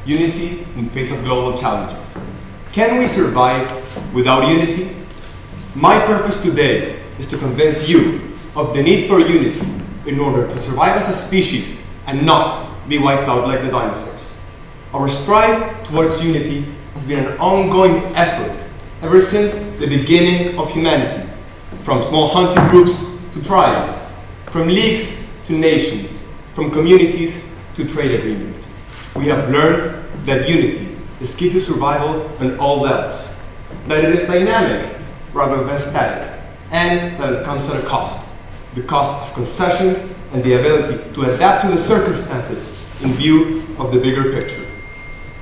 Unity in face of global challenges. Can we survive without unity? My purpose today is to convince you of the need for unity in order to survive as a species and not be wiped out like the dinosaurs. Our strive towards unity has been an ongoing effort ever since the beginning of humanity, from small hunting groups to tribes, from leagues to nations, from communities to trade agreements. We have learned that unity is key to survival on all levels, that it is dynamic rather than static, and that it comes at a cost, the cost of concessions and the ability to adapt to the circumstances in view of the bigger picture.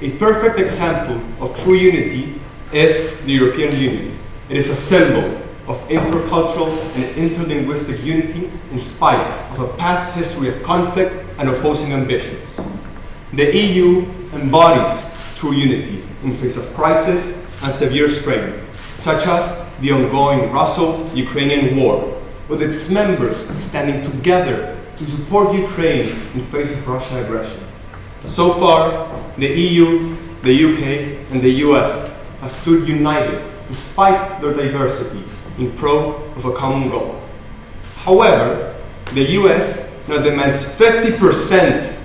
A perfect example of true unity is the European Union. It is a symbol of intercultural and interlinguistic unity in spite of a past history of conflict and opposing ambitions. The EU embodies true unity in face of crisis and severe strain, such as the ongoing Russo-Ukrainian war, with its members standing together to support Ukraine in face of Russian aggression. So far, the EU, the UK, and the US have stood united despite their diversity in pro of a common goal. However, the US now demands 50%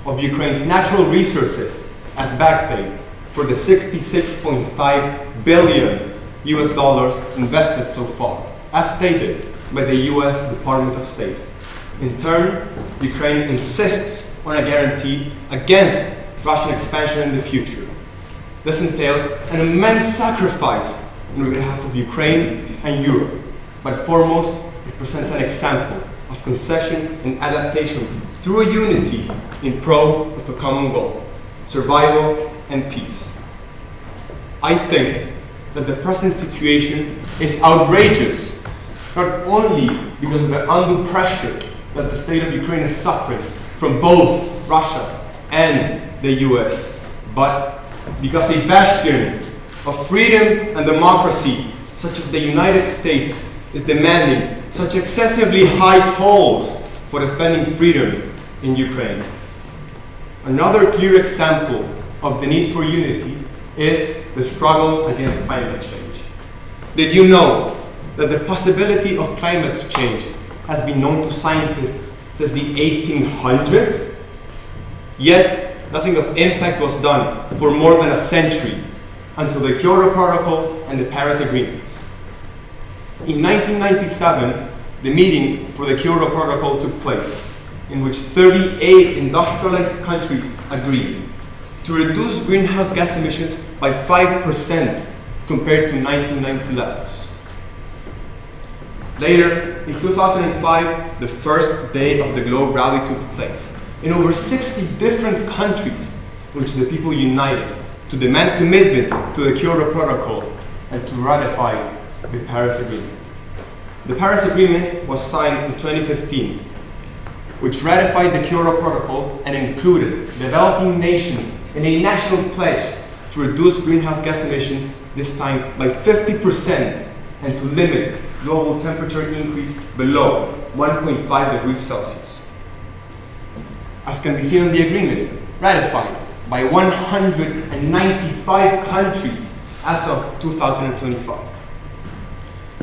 of Ukraine's natural resources as back pay for the $66.5 billion US dollars invested so far, as stated by the US Department of State. In turn, Ukraine insists on a guarantee against Russian expansion in the future. This entails an immense sacrifice on behalf of Ukraine and Europe, but foremost, it presents an example of concession and adaptation through unity in pro of a common goal, survival and peace. I think that the present situation is outrageous, not only because of the undue pressure that the state of Ukraine is suffering from both Russia and the US, but because a bastion of freedom and democracy, such as the United States, is demanding such excessively high tolls for defending freedom in Ukraine. Another clear example of the need for unity is the struggle against climate change. Did you know that the possibility of climate change has been known to scientists since the 1800s? Yet, nothing of impact was done for more than a century until the Kyoto Protocol and the Paris Agreements. In 1997, the meeting for the Kyoto Protocol took place, in which 38 industrialized countries agreed to reduce greenhouse gas emissions by 5% compared to 1990 levels. Later, in 2005, the first day of the Globe Rally took place in over 60 different countries, in which the people united to demand commitment to the Kyoto Protocol and to ratify the Paris Agreement. The Paris Agreement was signed in 2015, which ratified the Kyoto Protocol and included developing nations in a national pledge to reduce greenhouse gas emissions, this time by 50%, and to limit global temperature increase below 1.5 degrees Celsius. As can be seen in the agreement, ratified by 195 countries as of 2025.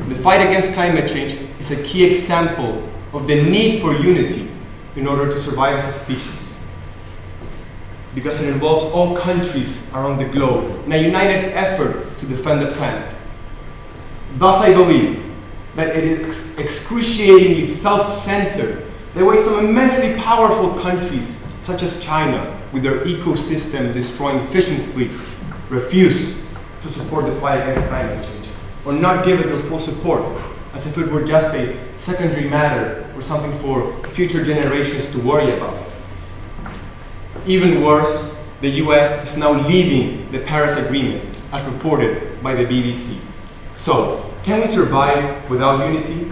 The fight against climate change is a key example of the need for unity in order to survive as a species, because it involves all countries around the globe in a united effort to defend the planet. Thus, I believe that it is excruciatingly self-centered the way some immensely powerful countries, such as China, with their ecosystem-destroying fishing fleets, refuse to support the fight against climate change, or not give it their full support, as if it were just a secondary matter or something for future generations to worry about. Even worse, the US is now leaving the Paris Agreement, as reported by the BBC. So, can we survive without unity?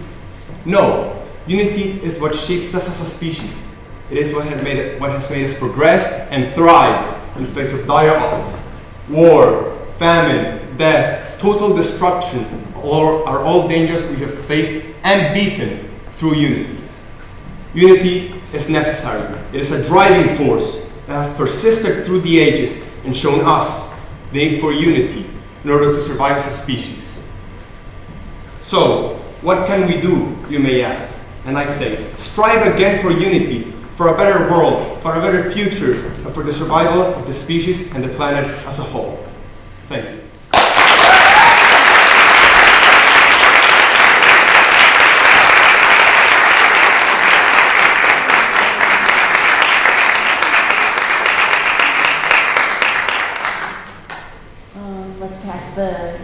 No. Unity is what shapes us as a species. It is what has made us progress and thrive in the face of dire odds. War, famine, death, total destruction are all dangers we have faced and beaten through unity. Unity is necessary. It is a driving force that has persisted through the ages and shown us the need for unity in order to survive as a species. So, what can we do, you may ask? And I say, strive again for unity, for a better world, for a better future, and for the survival of the species and the planet as a whole. Thank you. Let's pass the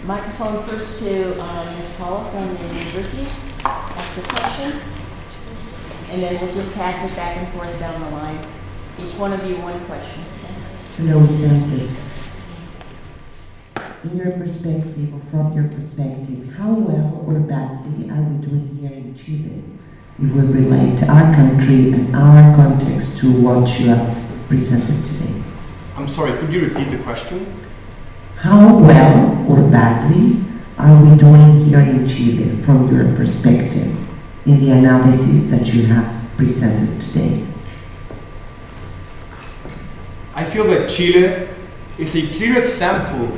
microphone first to Ms. Paula from the University. Ask a question. And then we'll just pass it back and forth down the line. Each one of you one question. Hello, Vicente. In your perspective, or from your perspective, how well or badly are we doing here in Chile if we relate our country and our context to what you have presented today? I'm sorry, could you repeat the question? How well or badly are we doing here in Chile from your perspective in the analysis that you have presented today? I feel that Chile is a clear example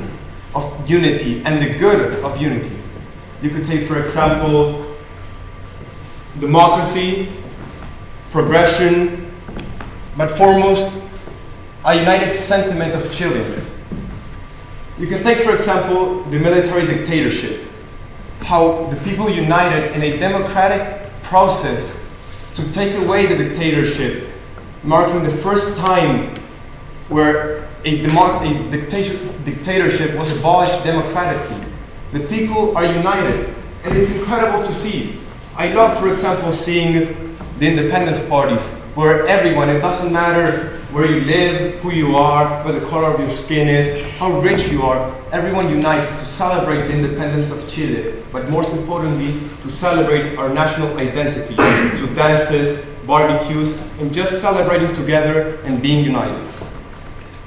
of unity and the good of unity. You could take, for example, democracy, progression, but foremost, a united sentiment of Chileans. You can take, for example, the military dictatorship, how the people united in a democratic process to take away the dictatorship, marking the first time where a dictatorship was abolished democratically. The people are united, and it's incredible to see. I love, for example, seeing the independence parties, where everyone, it doesn't matter where you live, who you are, what the color of your skin is, how rich you are, everyone unites to celebrate the independence of Chile, but most importantly, to celebrate our national identity through dances, barbecues, and just celebrating together and being united.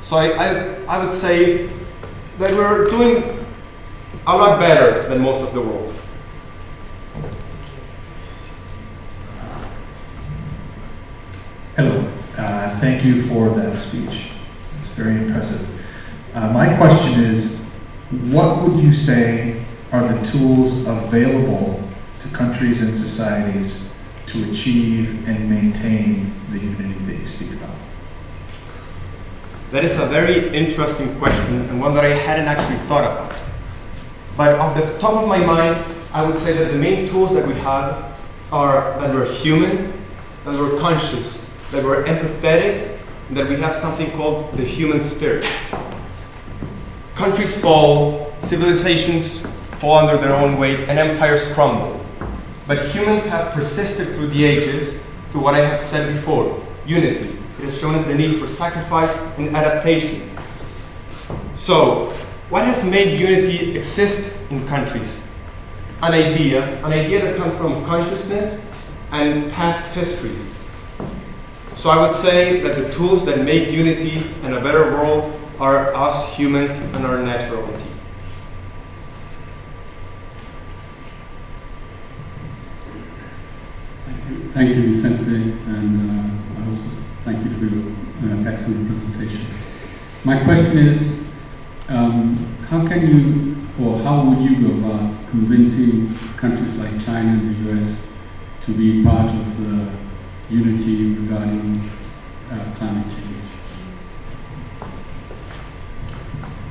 So I would say that we're doing a lot better than most of the world. Hello, thank you for that speech. It's very impressive. My question is, what would you say are the tools available to countries and societies to achieve and maintain the unity that you speak about? That is a very interesting question and one that I hadn't actually thought about. But off the top of my mind, I would say that the main tools that we have are that we're human, that we're conscious, that we're empathetic, and that we have something called the human spirit. Countries fall, civilizations fall under their own weight, and empires crumble. But humans have persisted through the ages through what I have said before, unity. It has shown us the need for sacrifice and adaptation. So, what has made unity exist in countries? An idea that comes from consciousness and past histories. So I would say that the tools that make unity and a better world are us humans and our naturality. Thank you, Vicente, and I also thank you for your excellent presentation. My question is, how can you, or how would you go about convincing countries like China and the US to be part of the unity regarding climate change?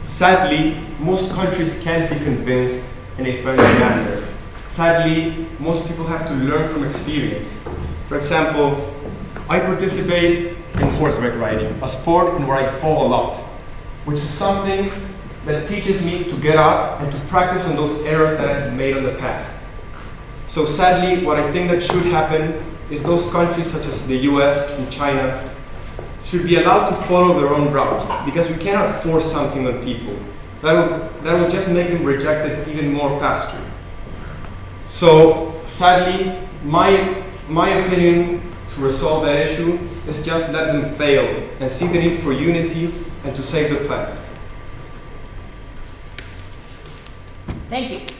Sadly, most countries can't be convinced in a friendly manner. Sadly, most people have to learn from experience. For example, I participate in horseback riding, a sport in where I fall a lot, which is something that teaches me to get up and to practice on those errors that I have made in the past. So sadly, what I think that should happen is those countries such as the US and China should be allowed to follow their own route, because we cannot force something on people. That will just make them reject it even more faster. So sadly, my opinion to resolve that issue is just let them fail and see the need for unity and to save the planet. Thank you.